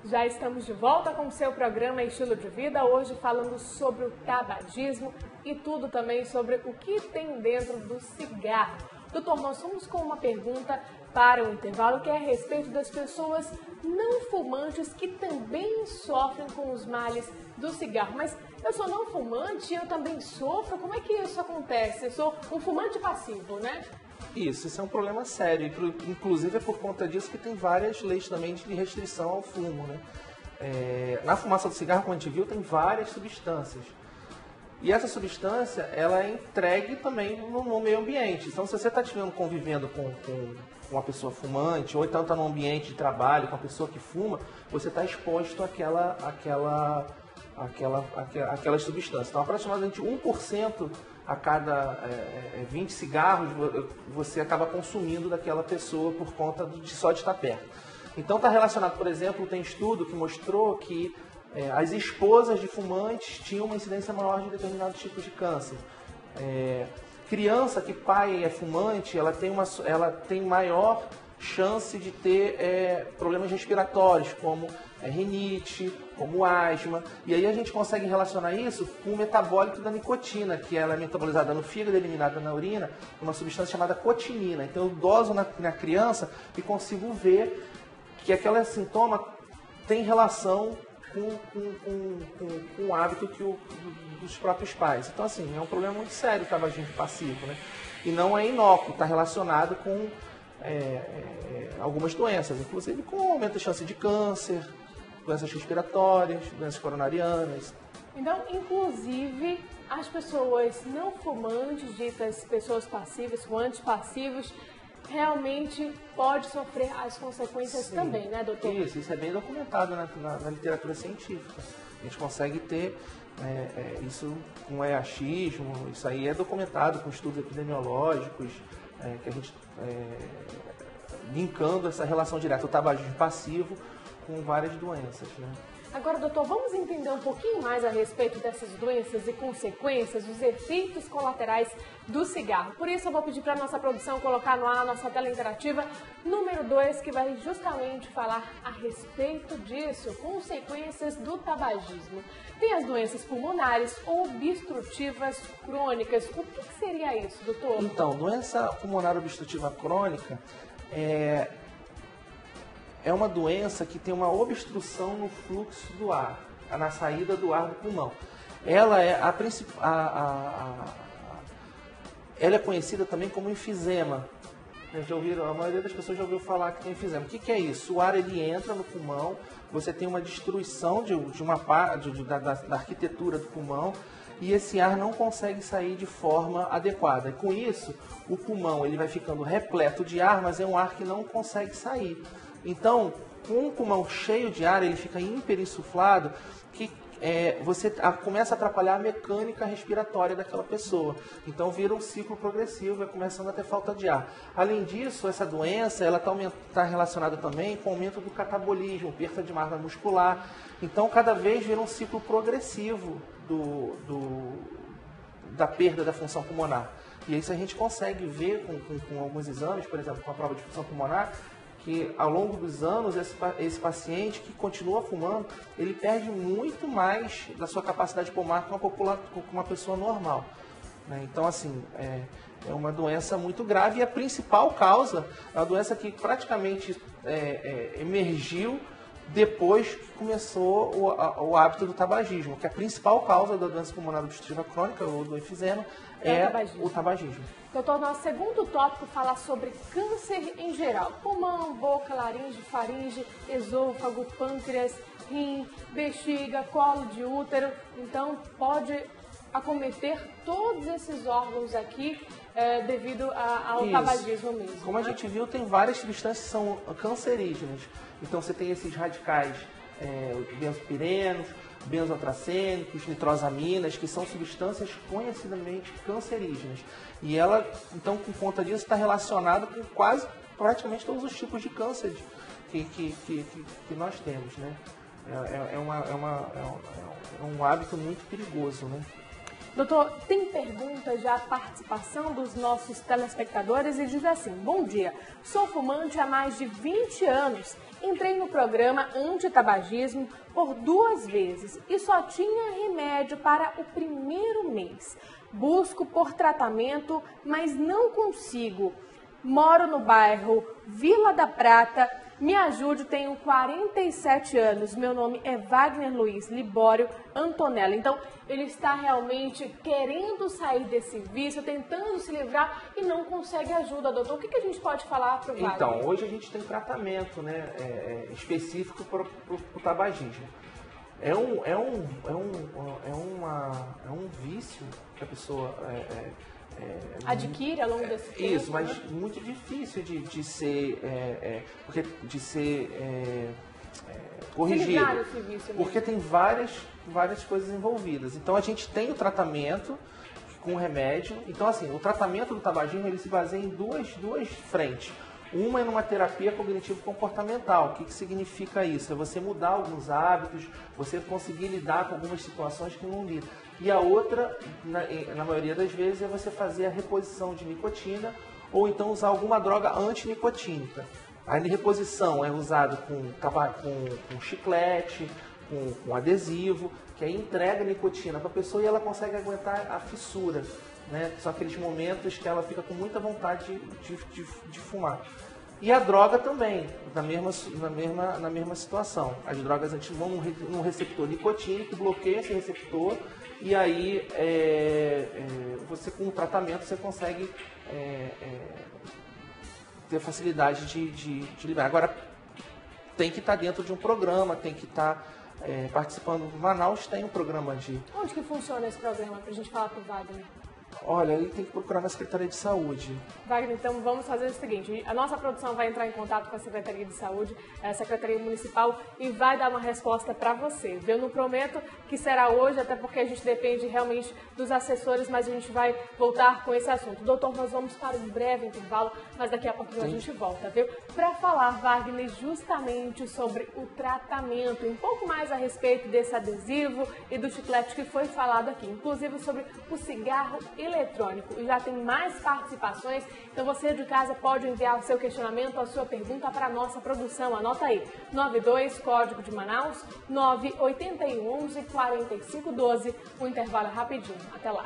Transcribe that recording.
Já estamos de volta com o seu programa Estilo de Vida, hoje falando sobre o tabagismo e tudo também sobre o que tem dentro do cigarro. Doutor, nós vamos com uma pergunta para o intervalo que é a respeito das pessoas não fumantes que também sofrem com os males do cigarro. Mas eu sou não fumante e eu também sofro? Como é que isso acontece? Eu sou um fumante passivo, né? Isso é um problema sério, inclusive é por conta disso que tem várias leis também de restrição ao fumo, né? Na fumaça do cigarro, como a gente viu, tem várias substâncias. E essa substância, ela é entregue também no meio ambiente. Então, se você está convivendo com uma pessoa fumante, ou então está num ambiente de trabalho com uma pessoa que fuma, você está exposto àquelas substâncias. Então, aproximadamente 1% a cada 20 cigarros você acaba consumindo daquela pessoa por conta só de estar perto. Então está relacionado, por exemplo, tem estudo que mostrou que as esposas de fumantes tinham uma incidência maior de determinados tipos de câncer. Criança que pai é fumante, ela tem maior chance de ter problemas respiratórios, como rinite, como asma. E aí a gente consegue relacionar isso com o metabólito da nicotina, que ela é metabolizada no fígado, eliminada na urina, uma substância chamada cotinina. Então eu doso na criança e consigo ver que aquele sintoma tem relação com o hábito dos próprios pais. Então, assim, é um problema muito sério o tabagismo passivo, né? E não é inócuo, está relacionado com algumas doenças, inclusive com aumento da chance de câncer, doenças respiratórias, doenças coronarianas. Então, inclusive, as pessoas não fumantes, ditas pessoas passivas, fumantes passivos, realmente pode sofrer as consequências. Sim, também, né, doutor? Isso é bem documentado na literatura científica. A gente consegue ter isso com achismo, isso aí é documentado com estudos epidemiológicos, que a gente linkando essa relação direta, o tabagismo passivo com várias doenças, né? Agora, doutor, vamos entender um pouquinho mais a respeito dessas doenças e consequências, os efeitos colaterais do cigarro. Por isso, eu vou pedir para a nossa produção colocar no ar a nossa tela interativa número 2, que vai justamente falar a respeito disso, consequências do tabagismo. Tem as doenças pulmonares ou obstrutivas crônicas. O que seria isso, doutor? Então, doença pulmonar obstrutiva crônica é uma doença que tem uma obstrução no fluxo do ar, na saída do ar do pulmão. Ela é ela é conhecida também como enfisema. A maioria das pessoas já ouviu falar que tem enfisema. O que é isso? O ar ele entra no pulmão, você tem uma destruição de uma parte da arquitetura do pulmão e esse ar não consegue sair de forma adequada. E com isso, o pulmão ele vai ficando repleto de ar, mas é um ar que não consegue sair. Então, com o pulmão cheio de ar, ele fica hiperinsuflado, que você começa a atrapalhar a mecânica respiratória daquela pessoa. Então, vira um ciclo progressivo, vai começando a ter falta de ar. Além disso, essa doença está relacionada também com o aumento do catabolismo, perda de massa muscular. Então, cada vez vira um ciclo progressivo da perda da função pulmonar. E isso a gente consegue ver com alguns exames, por exemplo, com a prova de função pulmonar, que ao longo dos anos, esse paciente que continua fumando, ele perde muito mais da sua capacidade pulmonar com uma pessoa normal, né? Então, assim, é uma doença muito grave e a principal causa é uma doença que praticamente emergiu depois que começou o hábito do tabagismo, que a principal causa da doença pulmonar obstrutiva crônica, ou do enfisema, é o tabagismo. Doutor, nosso segundo tópico fala sobre câncer em geral. Pulmão, boca, laringe, faringe, esôfago, pâncreas, rim, bexiga, colo de útero. Então, pode acometer todos esses órgãos aqui devido ao tabagismo mesmo. Como a gente viu, tem várias substâncias que são cancerígenas. Então, você tem esses radicais benzopirenos, benzotracênicos, nitrosaminas, que são substâncias conhecidamente cancerígenas. E ela, então, por conta disso, está relacionada com praticamente todos os tipos de câncer que nós temos, né? É um hábito muito perigoso, né? Doutor, tem pergunta já, participação dos nossos telespectadores e diz assim: bom dia, sou fumante há mais de 20 anos. Entrei no programa antitabagismo por 2 vezes e só tinha remédio para o primeiro mês. Busco por tratamento, mas não consigo. Moro no bairro Vila da Prata. Me ajude, tenho 47 anos. Meu nome é Wagner Luiz Libório Antonella. Então, ele está realmente querendo sair desse vício, tentando se livrar e não consegue ajuda, doutor. O que a gente pode falar para o Wagner? Então, hoje a gente tem tratamento, né, específico para o tabagismo. É um vício que a pessoa adquire ao longo desse tempo. Isso, mas né? Muito difícil de ser corrigido. Esse vício, porque tem várias coisas envolvidas. Então a gente tem o tratamento com remédio. Então assim, o tratamento do tabagismo ele se baseia em duas frentes. Uma é numa terapia cognitivo-comportamental. O que significa isso? É você mudar alguns hábitos, você conseguir lidar com algumas situações que não lida. E a outra, na maioria das vezes, é você fazer a reposição de nicotina ou então usar alguma droga antinicotínica. A reposição é usada com chiclete, com adesivo, que aí entrega nicotina para a pessoa e ela consegue aguentar a fissura. Né? São aqueles momentos que ela fica com muita vontade de fumar. E a droga também, na mesma situação. As drogas vão num receptor nicotínico, bloqueiam esse receptor e aí você com o tratamento você consegue ter facilidade de liberar. Agora tem que estar dentro de um programa, tem que estar participando. Manaus tem um programa de... Onde que funciona esse programa, para a gente falar para o Wagner? Olha, ele tem que procurar na Secretaria de Saúde. Wagner, então vamos fazer o seguinte, a nossa produção vai entrar em contato com a Secretaria de Saúde, a Secretaria Municipal, e vai dar uma resposta para você. Eu não prometo que será hoje, até porque a gente depende realmente dos assessores, mas a gente vai voltar com esse assunto. Doutor, nós vamos para um breve intervalo, mas daqui a pouco a gente volta, viu? Para falar, Wagner, justamente sobre o tratamento, um pouco mais a respeito desse adesivo e do chiclete que foi falado aqui, inclusive sobre o cigarro eletrônico. E já tem mais participações, então você de casa pode enviar o seu questionamento, a sua pergunta para a nossa produção. Anota aí, 92, código de Manaus, 981 11 45 12. O intervalo é rapidinho. Até lá.